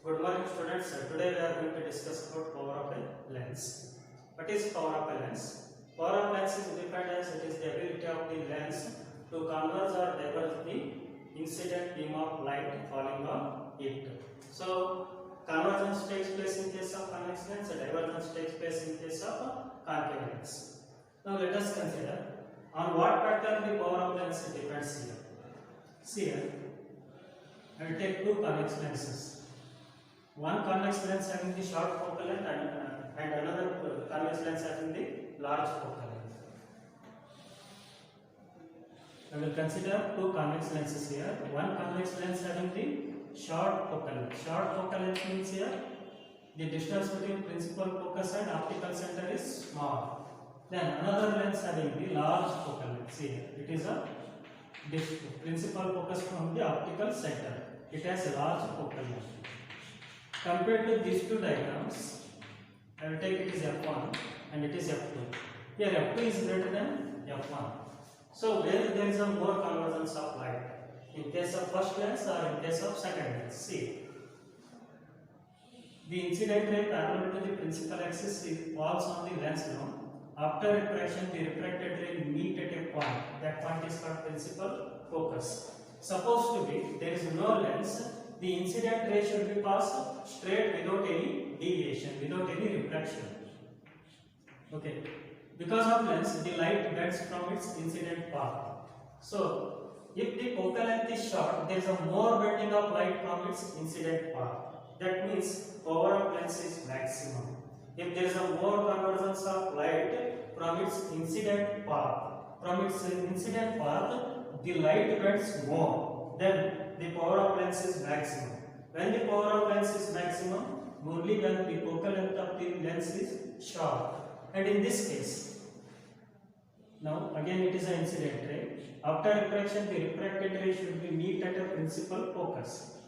Good morning students. Today we are going to discuss about power of a lens. What is power of a lens? Power of lens is defined as it is the ability of the lens to converge or diverge the incident beam of light falling on it. So convergence takes place in case of convex lens and divergence takes place in case of concave lens. Now let us consider on what pattern the power of lens depends here. See here, I will take two convex lenses. One convex lens having the short focal length and another convex lens having the large focal length. I will consider two convex lenses here. One convex lens having the short focal length. Short focal length means here the distance between principal focus and optical center is small. Then another lens having the large focal length. See here, it is a principal focus from the optical center. It has a large focal length. Compared to these two diagrams, I will take it is F1 and it is F2. Here F2 is greater than F1. So where there is a more convergence of light, in case of first lens or in case of second lens. See, the incident ray parallel to the principal axis falls on the lens now. After refraction, the refracted ray meet at a point. That point is called principal focus. Supposed to be there is no lens. The incident ray should be passed straight without any deviation, without any refraction. Okay. Because of lens, the light bends from its incident path. So, if the focal length is short, there is a more bending of light from its incident path. That means power of lens is maximum. If there is a more convergence of light from its incident path, the light bends more. Then the power of lens is maximum. When the power of lens is maximum, only when the focal length of the lens is short. And in this case, now again it is an incident ray. After refraction, the refracted ray should be meet at a principal focus.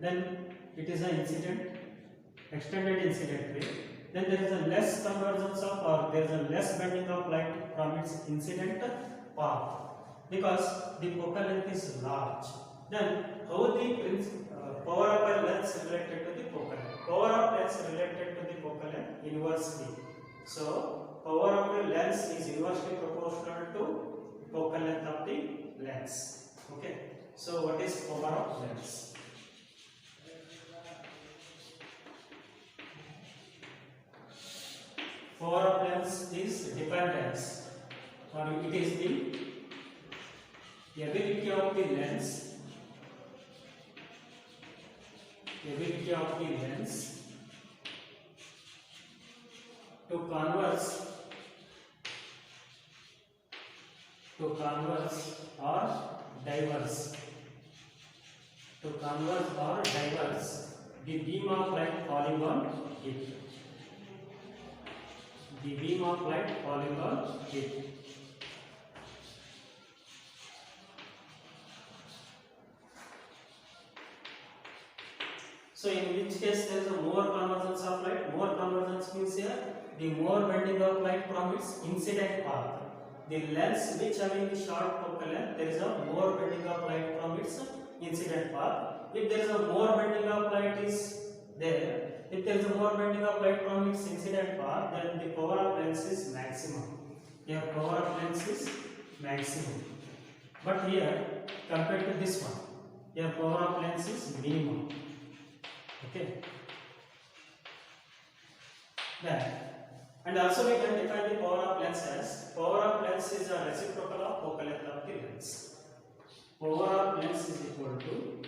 Then it is an extended incident ray. Then there is a less convergence of, or there is a less bending of light from its incident path because the focal length is large. Then how the power of a lens related to the focal length? Power of lens related to the focal length inversely. So power of a lens is inversely proportional to focal length of the lens. Okay. So what is power of lens? Power of lens is dependence, or it is the ability of the lens. To converge or diverge. The beam of light falling on it. So in which case there is a more convergence of light. More convergence means here the more bending of light from its incident path. The lens which having the short focal length, there is a more bending of light from its incident path. If there is a more bending of light is there, if there is a more bending of light from its incident path, then the power of lens is maximum. Here power of lens is maximum. But here compared to this one, here power of lens is minimum. Okay. Then, and also we can define the power of lens as power of lens is a reciprocal of focal length of the lens. Power of lens is equal to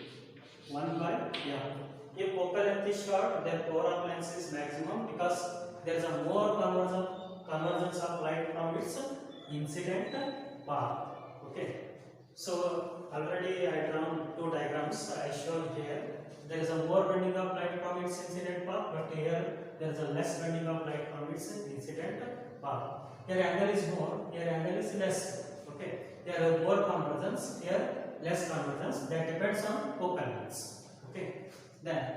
1 by f. If focal length is short, then power of lens is maximum because there is a more convergence of light from its incident path. Okay. So already I drawn two diagrams I showed here. There is a more bending of light from its incident path, but here there is a less bending of light from its incident path. Here angle is more, here angle is less. Okay. There are more convergence, here less convergence. That depends on focal lengths. Okay. Then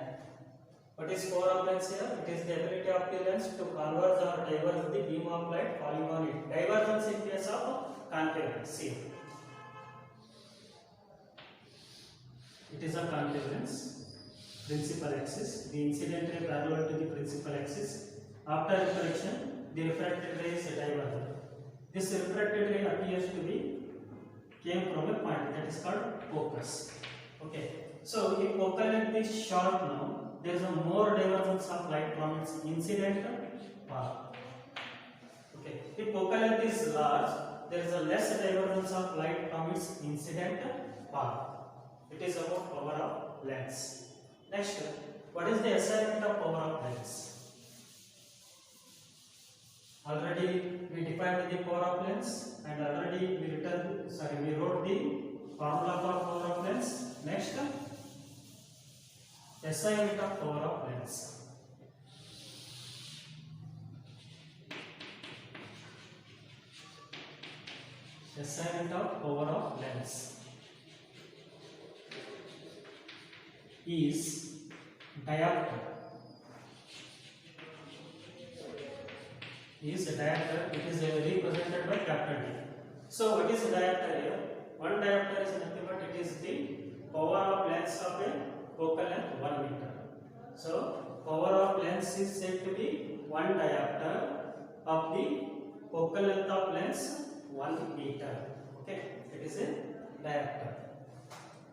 what is power of lens here? It is the ability of the lens to converge or diverge the beam of light falling on it. Divergence in case of concave lens. See, it is a concave lens. principal axis. The incident ray parallel to the principal axis. After refraction, the refracted ray is divergent. This refracted ray appears to be came from a point that is called focus. Okay. So if focal length is short now, there is a more divergence of light from its incident path. Okay. If focal length is large, there is a less divergence of light from its incident path. It is about power of lens. Next, what is the assignment of power of lens? Already we defined the power of lens and already we wrote the formula for power of lens. Next, assignment of power of lens. Assignment of power of lens is diopter. It is represented by capital D. So what is a diopter here? One diopter is nothing but it is the power of lens of a focal length 1 meter. So power of lens is said to be 1 diopter of the focal length of lens 1 meter. Okay, it is a diopter.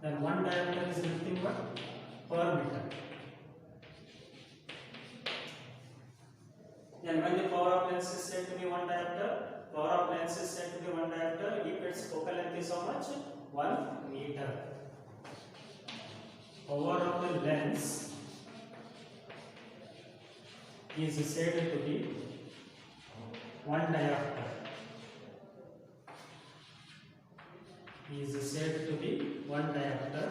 Then 1 diopter is nothing but per meter. Then when the power of lens is said to be 1 diopter, power of lens is said to be 1 diopter if its focal length is how much? 1 meter. Power of the lens is said to be 1 diopter. Is said to be 1 diopter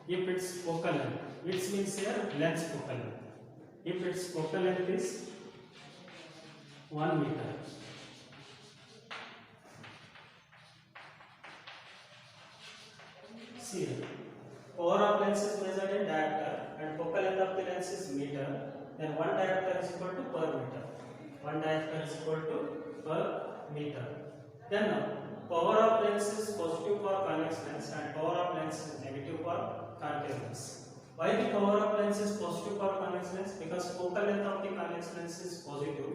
if its focal length, which means here lens focal length. If its focal length is 1 meter. See here, power of lens is measured in diopter and focal length of the lens is meter. Then 1 diopter is equal to per meter. 1 diopter is equal to per meter. Then power of lens is positive for convex lens and power of lens is negative for concave lens. Why the power of lens is positive for convex lens? Because focal length of the convex lens is positive.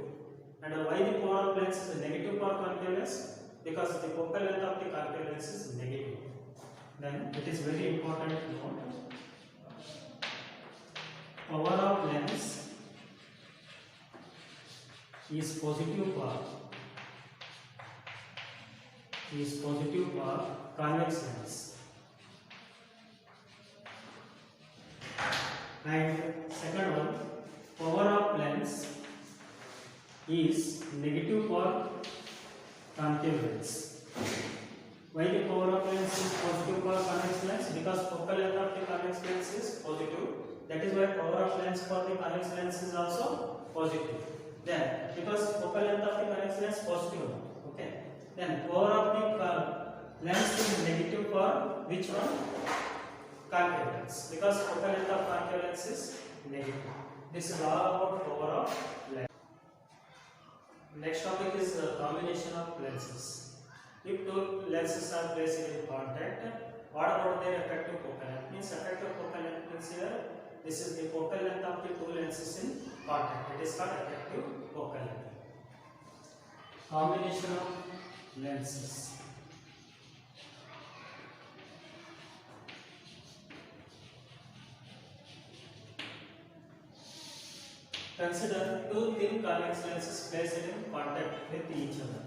And why the power of lens is negative for concave lens? Because the focal length of the concave lens is negative. Then it is very important to note. Power of lens is positive for convex lens. And second one, power of lens is negative for concave lens. Why the power of lens is positive for convex lens? Because focal length of the convex lens is positive. That is why power of lens for the convex lens is also positive. Then, because focal length of the convex lens positive, okay. Then power of the lens is negative for which one? Concave lens, because focal length of concave lens is negative. This is all about power of lens. Next topic is the combination of lenses. If two lenses are placed in contact, what about their effective focal length? Means effective focal length means here this is the focal length of the two lenses in contact. It is called effective focal length. Combination of lenses. Consider two thin convex lenses placed in contact with each other.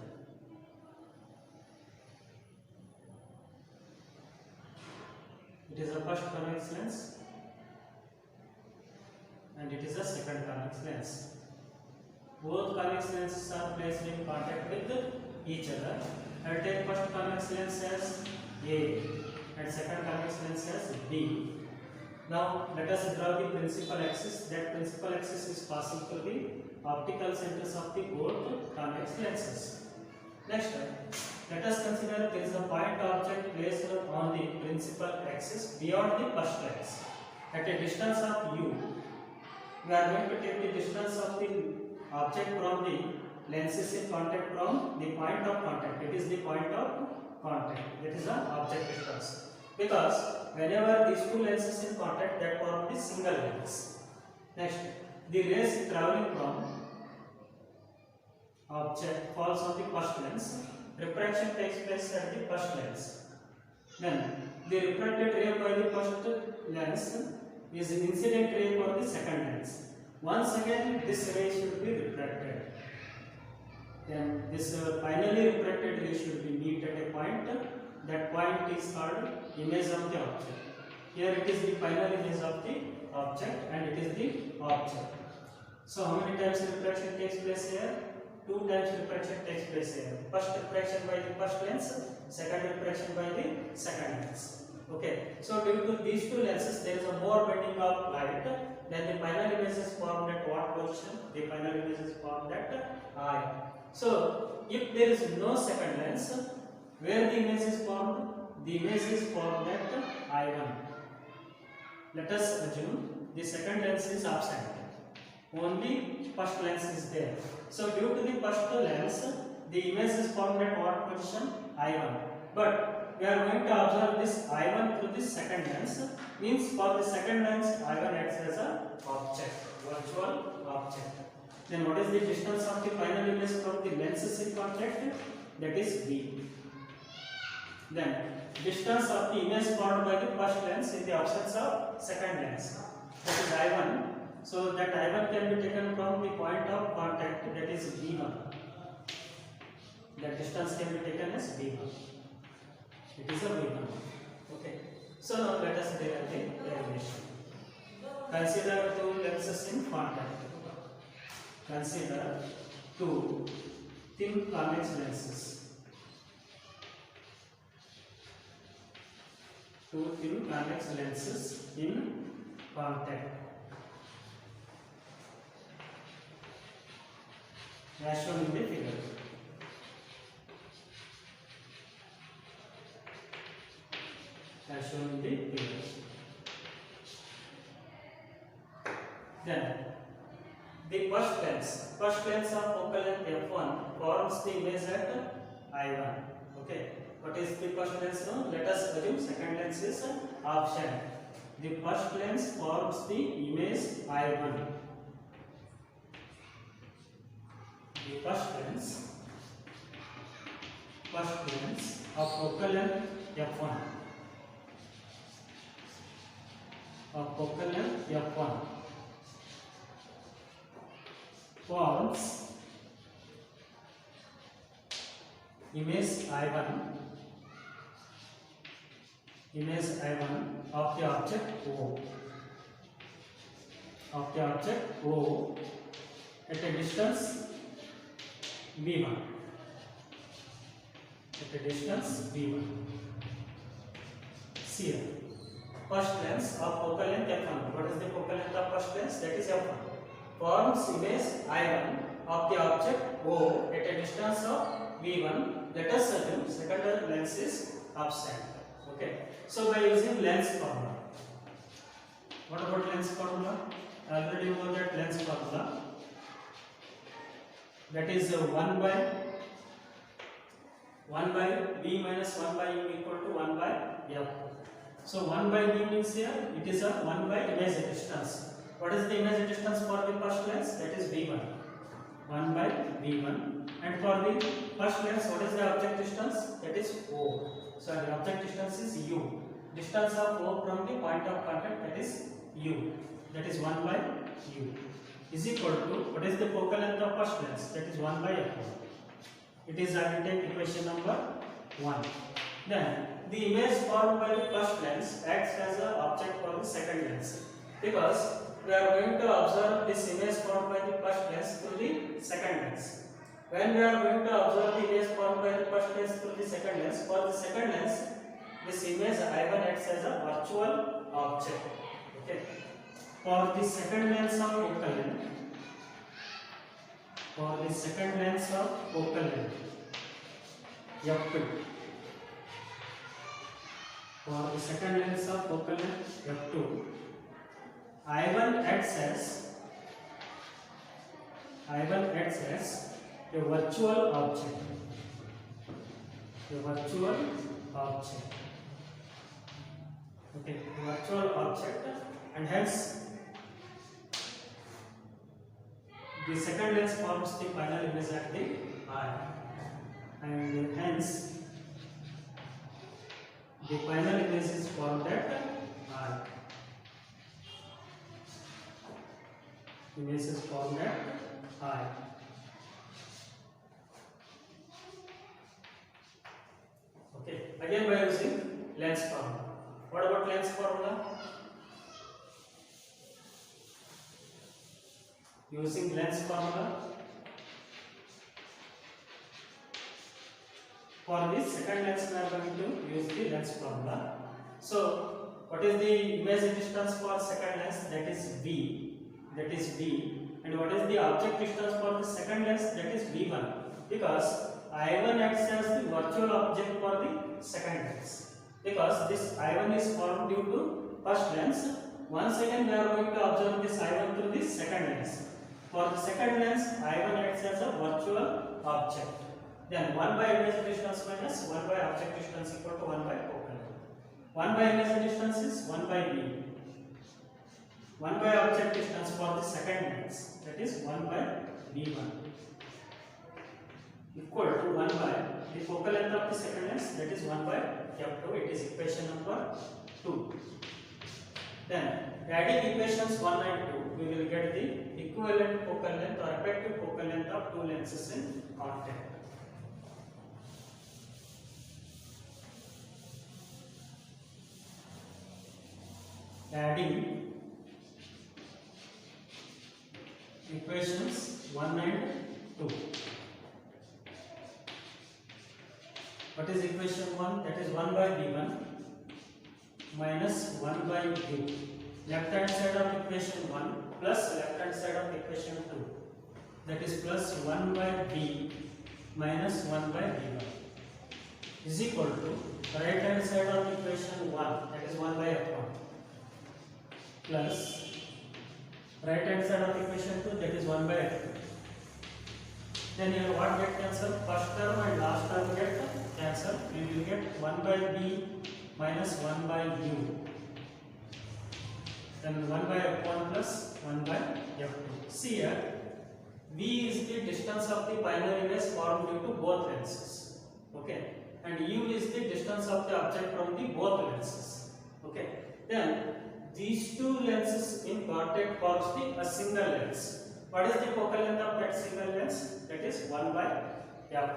It is a first convex lens and it is a second convex lens. Both convex lenses are placed in contact with each other. I will take first convex lens as A and second convex lens as B. Now let us draw the principal axis. That principal axis is passing through the optical centers of the both convex lenses. Next, let us consider there is a point object placed on the principal axis beyond the first lens. At a distance of u, we are going to take the distance of the object from the lenses in contact from the point of contact. It is the point of contact. That is the object distance. because whenever these two lenses in contact, that form the single lens. Next, the rays traveling from object falls on the first lens. Refraction takes place at the first lens. Then the refracted ray by the first lens is incident ray for the second lens. Once again, this ray should be refracted. Then this finally refracted ray should be meet at a point. That point is called image of the object. Here it is the final image of the object and it is the object. So how many times refraction takes place here? 2 times refraction takes place here. First refraction by the first lens, second refraction by the second lens. Okay. So due to these two lenses, there is a more bending of light. Then the final image is formed at what position? The final image is formed at I. So if there is no second lens, where the image is formed? The image is formed at I1. Let us assume the second lens is absent. Only first lens is there. So due to the first lens, the image is formed at what position? I1. But we are going to observe this I1 through this second lens. Means for the second lens, I1 acts as a object, virtual object. Then what is the distance of the final image from the lenses in contact? That is V. Then distance of the image formed by the first lens in the absence of second lens. That is I1. So that I1 can be taken from the point of contact, that is V1. That distance can be taken as V1. It is a V1. Okay. So now let us derive the derivation. Consider two lenses in contact. Consider two thin convex lenses. Two thin convex lenses in contact. As shown in the figure. As shown in the figure. Then the first lens of focal length f1 forms the image at I1. Okay. What is the first lens now? Let us assume second lens is absent. The first lens forms the image I1. The first lens of focal length f1 forms image I1 of the object O at a distance V1. See here. First lens of focal length f1. What is the focal length of first lens? That is f1. Forms image I1 of the object O at a distance of V1. Let us assume second lens is absent. Okay. So by using lens formula. What about lens formula? I already know that lens formula. That is 1 by V minus 1 by U equal to 1 by F. So 1 by V means here it is a 1 by image distance. What is the image distance for the first lens? That is V1. 1 by V1. And for the first lens, what is the object distance? That is O. So the object distance is U. Distance of O from the point of contact, that is U. That is 1 by U. Is equal to, what is the focal length of first lens? That is 1 by F1. It is, I will take equation number 1. Then the image formed by the first lens acts as an object for the second lens, because we are going to observe this image formed by the first lens through the second lens. When we are going to observe the image formed by the first lens through the second lens, for the second lens, this image I1 acts as a virtual object. Okay. For the second lens of focal length, F2. For the second lens of focal length F2, I1 acts as a virtual object. Okay, virtual object, and hence the second lens forms the final image at the eye, and hence the final image is formed at eye. Image is formed at eye. Okay, again by using lens formula. What about lens formula? Using lens formula for the second lens, we are going to use the lens formula. So, what is the image distance for second lens? That is V. That is V. And what is the object distance for the second lens? That is V1. Because I1 acts as the virtual object for the second lens. Because this I1 is formed due to first lens. Once again, we are going to observe this I1 through the second lens. For the second lens, I1 acts as a virtual object. Then 1 by image distance minus 1 by object distance equal to 1 by focal length. 1 by image distance is 1 by V. 1 by object distance for the second lens, that is 1 by V1, equal to 1 by the focal length of the second lens, that is 1 by F2. It is equation number 2. Then adding equations 1 and 2, we will get the equivalent focal length or effective focal length of two lenses in contact. Adding equations 1 and 2. What is equation 1? That is 1 by V1 minus 1 by U. Left hand side of equation 1 plus left hand side of equation 2. That is plus 1 by V minus 1 by V1 is equal to right hand side of equation 1, that is 1 by F1, plus right hand side of equation 2, that is 1 by F2. Then here what get cancelled? First term and last term get cancelled. We will get 1 by V minus 1 by U. Then 1 by F1 plus 1 by F2. See here, V is the distance of the final image formed due to both lenses. Okay. And U is the distance of the object from the both lenses. Okay. Then these two lenses in contact forms a single lens. What is the focal length of that single lens? That is 1 by F.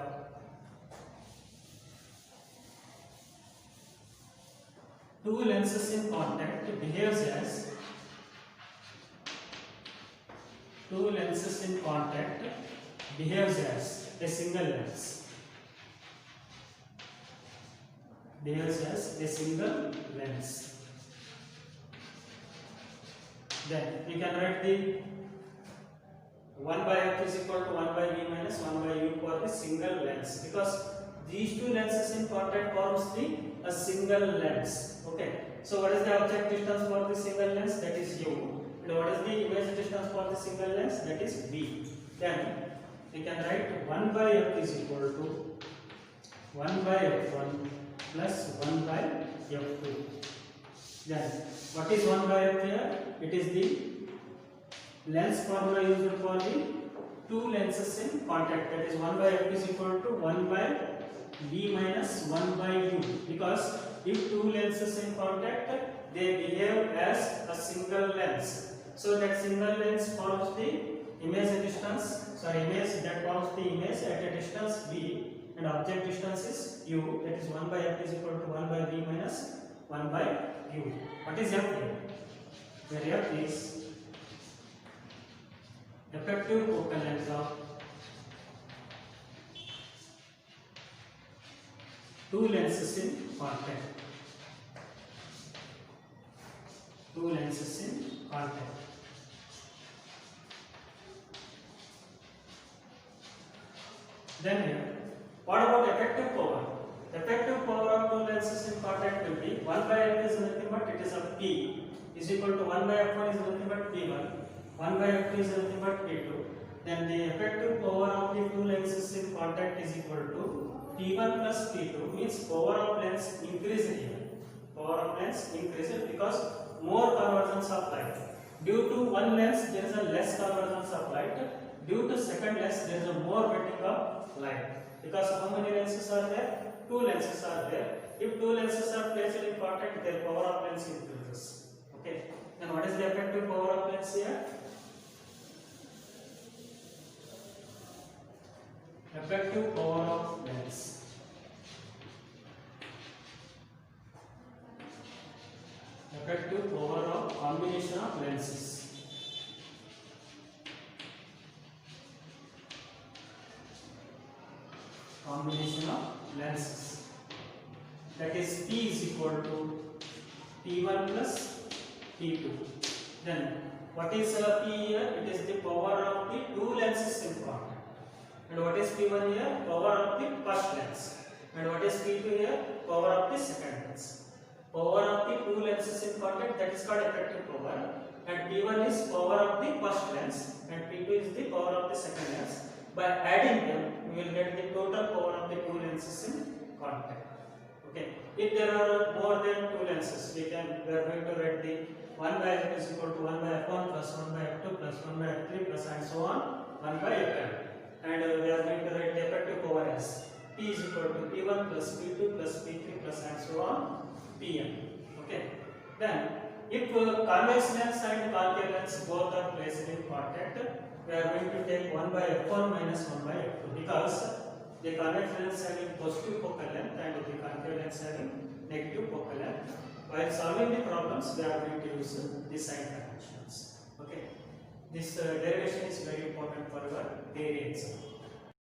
Two lenses in contact behaves as a single lens. Then we can write the 1 by F is equal to 1 by V minus 1 by U for the single lens, because these two lenses in contact forms a single lens. Okay. So what is the object distance for the single lens? That is U. And what is the image distance for the single lens? That is V. Then we can write 1 by F is equal to 1 by F1 plus 1 by F2. Then what is 1 by F here? It is the lens formula used for the two lenses in contact. That is 1 by F is equal to 1 by V minus 1 by U, because if two lenses in contact, they behave as a single lens. So that single lens forms the image distance, image that forms the image at a distance V, and object distance is U. That is 1 by F is equal to 1 by V minus 1 by U. What is F here? Where F is effective focal length of two lenses in contact. Then here, what about effective power? Effective power of two lenses in contact will be 1 by F is nothing but it is a P is equal to 1 by F1 is nothing but P1, 1 by F2 is nothing but P2. Then the effective power of the two lenses in contact is equal to P1 plus P2, means power of lens increase here. Power of lens increases because more convergence of light. Due to one lens, there is a less convergence of light. Due to second lens, there is a more wetting of light. Because how many lenses are there? Two lenses are there. If two lenses are placed in contact, their power of lens increases. Okay. Then what is the effective power of lens here? Effective power of lens. Effective power of combination of lenses. Combination of lenses. That is P is equal to P1 plus P2. Then what is P here? It is the power of the two lenses in contact. And what is P1 here? Power of the first lens. And what is P2 here? Power of the second lens. Power of the two lenses in contact, that is called effective power. And P1 is power of the first lens and P2 is the power of the second lens. By adding them, we will get the total power of the two lenses in contact. Okay. If there are more than two lenses, we are going to write the 1 by f is equal to 1 by f1 plus 1 by f2 plus 1 by f3 plus and so on 1 by fn. And we are going to write the effective power as P is equal to P1 plus P2 plus P3 plus and so on Pn. Okay. Then if convex lens and concave lens both are placed in contact, we are going to take 1 by f1 minus 1 by f2 because the convex lens having positive focal length and the concave lens having negative focal length. While solving the problems, we are going to use the sign conventions. Okay. This derivation is very important for your theory exam.